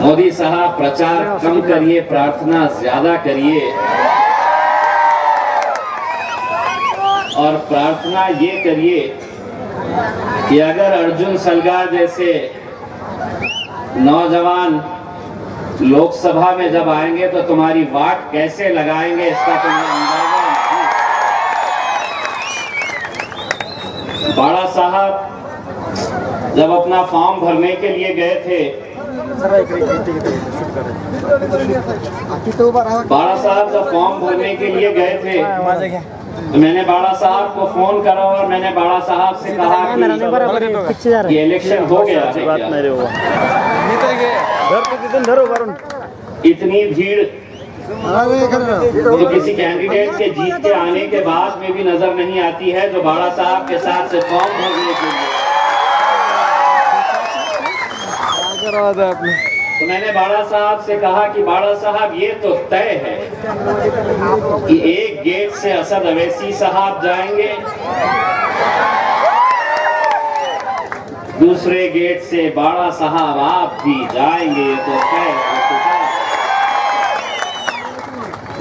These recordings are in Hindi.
मोदी साहब प्रचार कम करिए, प्रार्थना ज्यादा करिए। और प्रार्थना ये करिए कि अगर अर्जुन सलगार जैसे नौजवान लोकसभा में जब आएंगे तो तुम्हारी वाट कैसे लगाएंगे इसका तुम्हें अंदाजा नहीं। बाड़ा साहब जब अपना फॉर्म भरने के लिए गए थे, बाड़ा साहब जब फॉर्म भरने के लिए गए थे तो मैंने बाड़ा साहब को फोन करा और मैंने बाड़ा साहब से कहा कि ये इलेक्शन हो गया है क्या? इतनी भीड़ तो किसी कैंडिडेट के जीत के आने के बाद में भी नजर नहीं आती है जो बाड़ा साहब के साथ से फॉर्म भरने के लिए। तो मैंने बाड़ा साहब से कहा कि बाड़ा साहब ये तो तय है कि एक गेट से असद अवैसी साहब जाएंगे, दूसरे गेट से बाड़ा साहब आप भी जाएंगे, ये तो तय है।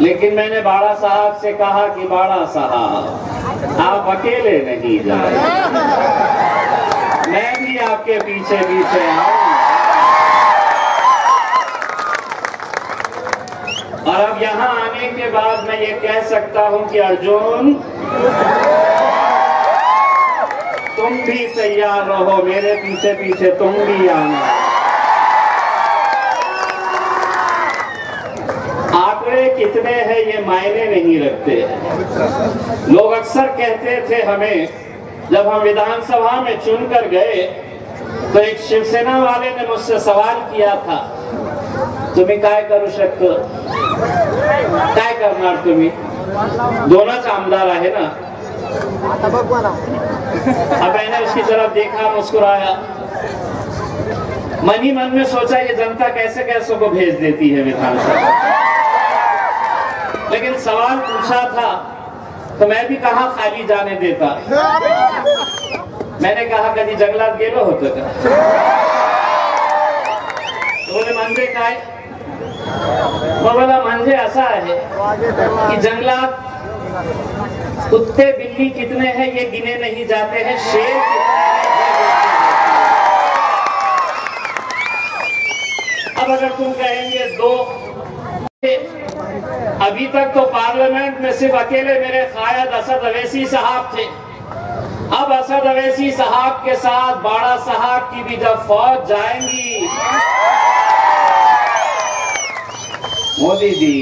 लेकिन मैंने बाड़ा साहब से कहा कि बाड़ा साहब आप अकेले नहीं जाएंगे, मैं भी आपके पीछे पीछे आऊंगा। और अब यहाँ आने के बाद मैं ये कह सकता हूं कि अर्जुन तुम भी तैयार रहो, मेरे पीछे पीछे तुम भी आना। आंकड़े कितने हैं ये मायने नहीं रखते। लोग अक्सर कहते थे हमें, जब हम विधानसभा में चुनकर गए तो एक शिवसेना वाले ने मुझसे सवाल किया था, तुम्ही काय करू शकतो, काय करणार तुम्ही, दोनच आमदार आहे ना। अब मैंने उसकी तरफ देखा, मुस्कुराया, मन ही मन में सोचा ये जनता कैसे कैसे को भेज देती है विधानसभा। लेकिन सवाल पूछा था तो मैं भी कहा खाली जाने देता। मैंने कहा कभी जंगलात गेलो होतो का? तो बोले म्हणजे काय? बोला म्हणजे ऐसा है कि जंगलात कुत्ते बिल्ली कितने हैं ये गिने नहीं जाते हैं, शेर कितने हैं। अब अगर तुम कहेंगे दो, अभी तक तो पार्लियामेंट में सिर्फ अकेले मेरे कायद असद अवैसी साहब थे। अब असद अवैसी साहब के साथ बाड़ा साहब की भी जब फौज जाएंगी, मोदी जी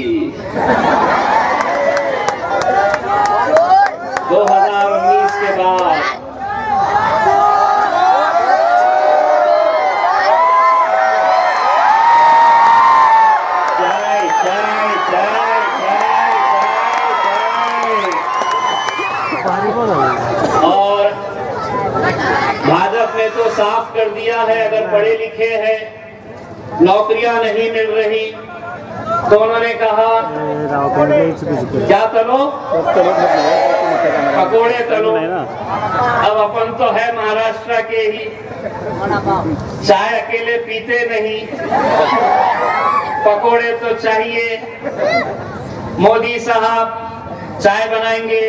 2019 के बाद और भाजपा ने तो साफ कर दिया है, अगर पढ़े लिखे हैं नौकरियां नहीं मिल रही तो उन्होंने कहा क्या तलो, पकोड़े तलो। अब अपन तो है महाराष्ट्र के ही, चाय अकेले पीते नहीं, पकोड़े तो चाहिए। मोदी साहब चाय बनाएंगे,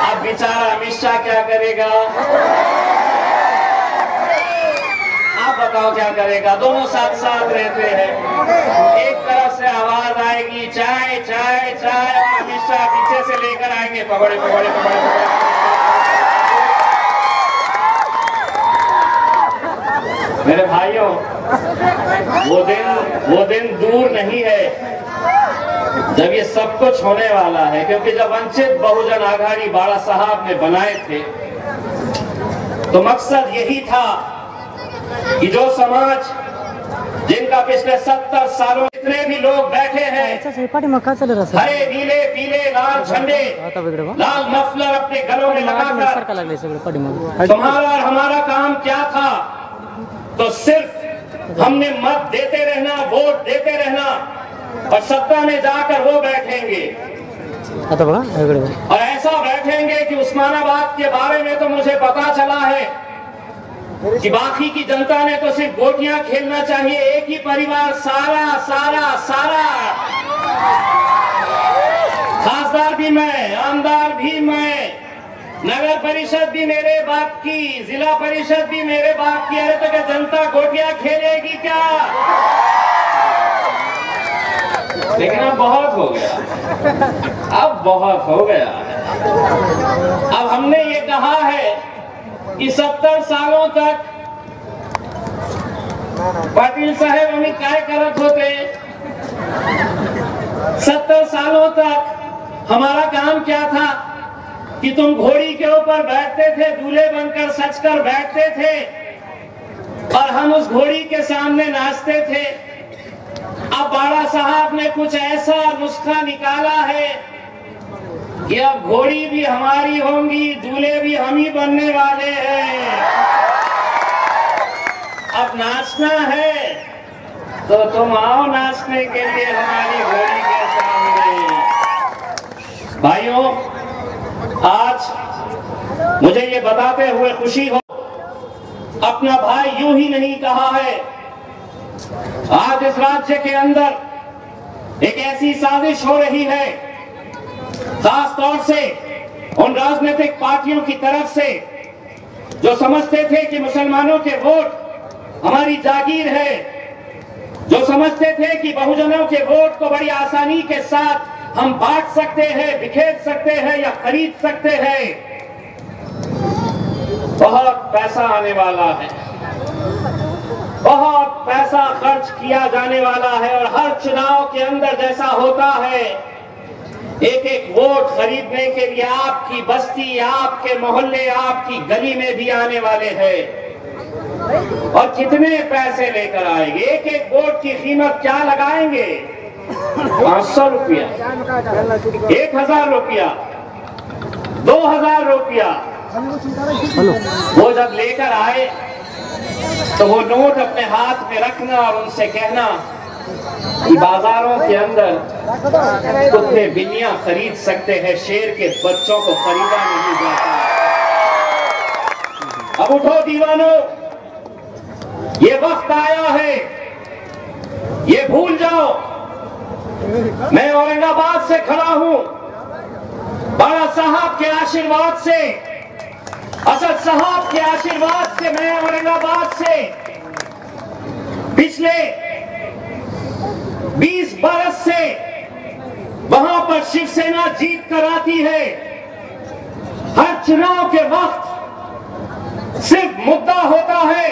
अब बेचारा अमित शाह क्या करेगा, आप बताओ क्या करेगा। दोनों साथ साथ रहते हैं, एक तरफ से आवाज आएगी चाय चाय चाय, और अमित शाह पीछे से लेकर आएंगे पकौड़े पकौड़े पकौड़े। मेरे भाइयों, वो दिन दूर नहीं है जब ये सब कुछ होने वाला है, क्योंकि जब वंचित बहुजन आघाड़ी बाड़ा साहब ने बनाए थे तो मकसद यही था कि जो समाज जिनका पिछले 70 सालों इतने भी लोग बैठे हैं, हरे नीले पीले लाल झंडे, लाल मफलर अपने गलों में लगाकर, तुम्हारा और हमारा काम क्या था, तो सिर्फ हमने मत देते रहना, वोट देते रहना, और सत्ता में जाकर वो बैठेंगे और ऐसा बैठेंगे कि उस्मानाबाद के बारे में तो मुझे पता चला है कि बाकी की जनता ने तो सिर्फ गोटियां खेलना चाहिए, एक ही परिवार सारा सारा सारा, खासदार भी मैं, आमदार भी मैं, नगर परिषद भी मेरे बाप की, जिला परिषद भी मेरे बाप की। अरे तो क्या जनता गोटियां खेलेगी क्या? लेकिन अब बहुत हो गया, अब बहुत हो गया है। अब हमने ये कहा है कि 70 सालों तक पाटिल साहेब हमें क्या करत होते, 70 सालों तक हमारा काम क्या था कि तुम घोड़ी के ऊपर बैठते थे, दूल्हे बनकर सजकर बैठते थे और हम उस घोड़ी के सामने नाचते थे। अब बाड़ा साहब ने कुछ ऐसा नुस्खा निकाला है कि अब घोड़ी भी हमारी होंगी, दूल्हे भी हम ही बनने वाले हैं। अब नाचना है तो तुम आओ नाचने के लिए हमारी घोड़ी के सामने। भाइयों, आज मुझे ये बताते हुए खुशी हो, अपना भाई यूं ही नहीं कहा है। आज इस राज्य के अंदर एक ऐसी साजिश हो रही है, खास तौर से उन राजनीतिक पार्टियों की तरफ से जो समझते थे कि मुसलमानों के वोट हमारी जागीर है, जो समझते थे कि बहुजनों के वोट को बड़ी आसानी के साथ हम बांट सकते हैं, बिखेर सकते हैं या खरीद सकते हैं। बहुत पैसा आने वाला है, बहुत पैसा खर्च किया जाने वाला है और हर चुनाव के अंदर जैसा होता है, एक एक वोट खरीदने के लिए आपकी बस्ती, आपके मोहल्ले, आपकी गली में भी आने वाले हैं। और कितने पैसे लेकर आएंगे? एक एक वोट की कीमत क्या लगाएंगे? 500 रुपया, 1000 रुपया, 2000 रुपया। वो जब लेकर आए तो वो नोट अपने हाथ में रखना और उनसे कहना कि बाजारों के अंदर कुत्ते बिल्लियां खरीद सकते हैं, शेर के बच्चों को खरीदा नहीं जाता। अब उठो दीवानों, ये वक्त आया है, ये भूल जाओ। मैं औरंगाबाद से खड़ा हूं, बाड़ा साहब के आशीर्वाद से, असद साहब के आशीर्वाद से मैं औरंगाबाद से पिछले 20 बरस से वहां पर शिवसेना जीत कर आती है। हर चुनाव के वक्त सिर्फ मुद्दा होता है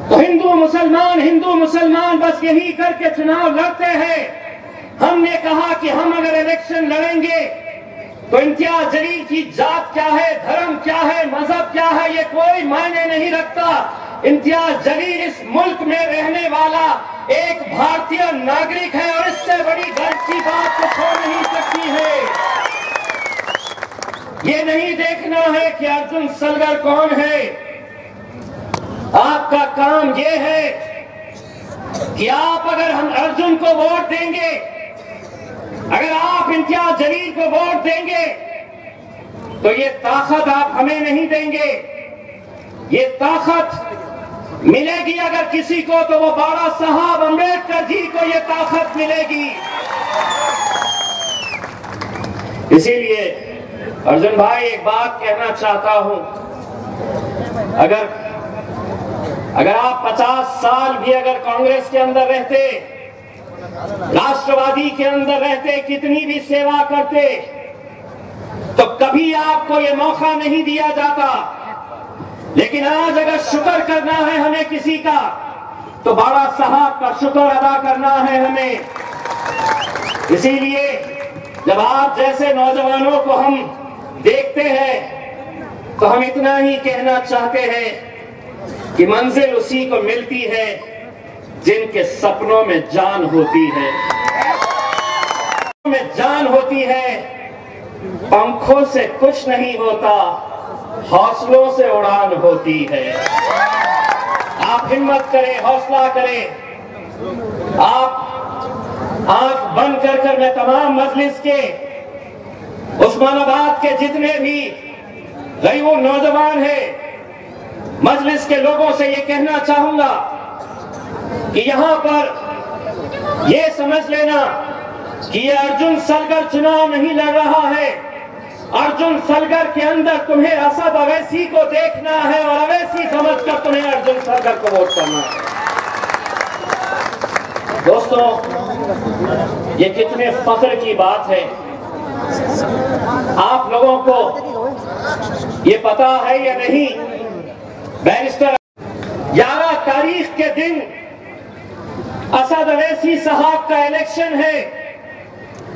तो हिंदू मुसलमान बस यही करके चुनाव लड़ते हैं। हमने कहा कि हम अगर इलेक्शन लड़ेंगे तो इम्तियाज जलील की जात क्या है, धर्म क्या है, मजहब क्या है, ये कोई मायने नहीं रखता। इम्तियाज जलील इस मुल्क में रहने वाला एक भारतीय नागरिक है और इससे बड़ी गर्व की बात कुछ हो नहीं सकती है। ये नहीं देखना है कि अर्जुन सलगर कौन है। आपका काम ये है कि आप अगर हम अर्जुन को वोट देंगे, अगर आप इम्तियाज जलील को वोट देंगे तो ये ताकत आप हमें नहीं देंगे। ये ताकत मिलेगी अगर किसी को तो वो बाड़ा साहब अंबेडकर जी को ये ताकत मिलेगी। इसीलिए अर्जुन भाई एक बात कहना चाहता हूं, अगर आप 50 साल भी अगर कांग्रेस के अंदर रहते, राष्ट्रवादी के अंदर रहते, कितनी भी सेवा करते, तो कभी आपको ये मौका नहीं दिया जाता। लेकिन आज अगर शुक्र करना है हमें किसी का तो बाड़ा साहब का शुक्र अदा करना है हमें। इसीलिए जब आप जैसे नौजवानों को हम देखते हैं तो हम इतना ही कहना चाहते हैं कि मंजिल उसी को मिलती है जिनके सपनों में जान होती है, में जान होती है। पंखों से कुछ नहीं होता, हौसलों से उड़ान होती है। आप हिम्मत करें, हौसला करें। आप आंख बंद कर मैं तमाम मजलिस के, उस्मानाबाद के जितने भी गरीब नौजवान हैं, मजलिस के लोगों से ये कहना चाहूंगा कि यहां पर ये समझ लेना कि ये अर्जुन सलगर चुनाव नहीं लड़ रहा है। अर्जुन सलगर के अंदर तुम्हें असद अवैसी को देखना है और अवैसी समझकर तुम्हें अर्जुन सलगर को वोट करना है। दोस्तों, ये कितने फख्र की बात है। आप लोगों को ये पता है या नहीं, बैरिस्टर 11 तारीख के दिन असद अवैसी साहब का इलेक्शन है।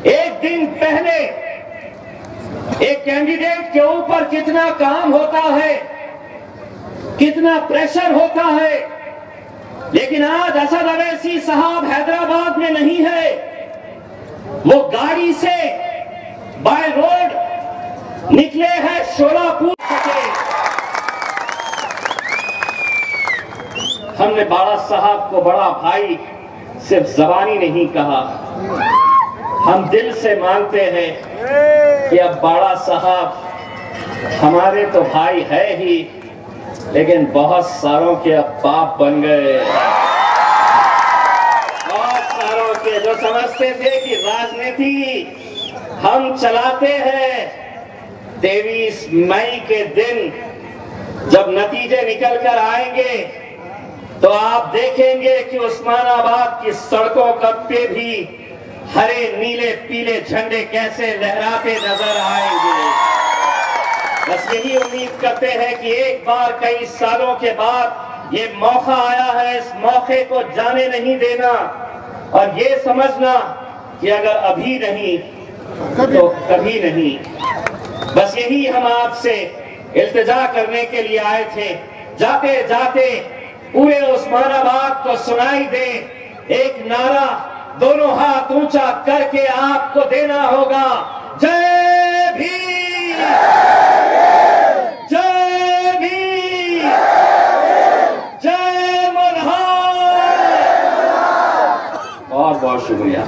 एक दिन पहले एक कैंडिडेट के ऊपर कितना काम होता है, कितना प्रेशर होता है, लेकिन आज असद अवैसी साहब हैदराबाद में नहीं है। वो गाड़ी से बाय रोड निकले हैं शोलापुर से। हमने बाड़ा साहब को बड़ा भाई सिर्फ जबानी नहीं कहा, हम दिल से मानते हैं कि अब बाड़ा साहब हमारे तो भाई है ही, लेकिन बहुत सारों के अब बाप बन गए। बहुत सारों के जो समझते थे कि राजनीति हम चलाते हैं, 23 मई के दिन जब नतीजे निकल कर आएंगे तो आप देखेंगे कि उस्मानाबाद की सड़कों पे भी हरे नीले पीले झंडे कैसे लहराते नजर आएंगे। बस यही उम्मीद करते हैं कि एक बार कई सालों के बाद ये मौका आया है, इस मौके को जाने नहीं देना और ये समझना कि अगर अभी नहीं तो कभी नहीं। बस यही हम आपसे इल्तिजा करने के लिए आए थे। जाते जाते पूरे उस्मानाबाद को सुनाई दे एक नारा, दोनों हाथ ऊंचा करके आपको देना होगा, जय भीम, जय भीम, जय मल्हार। बहुत बहुत शुक्रिया।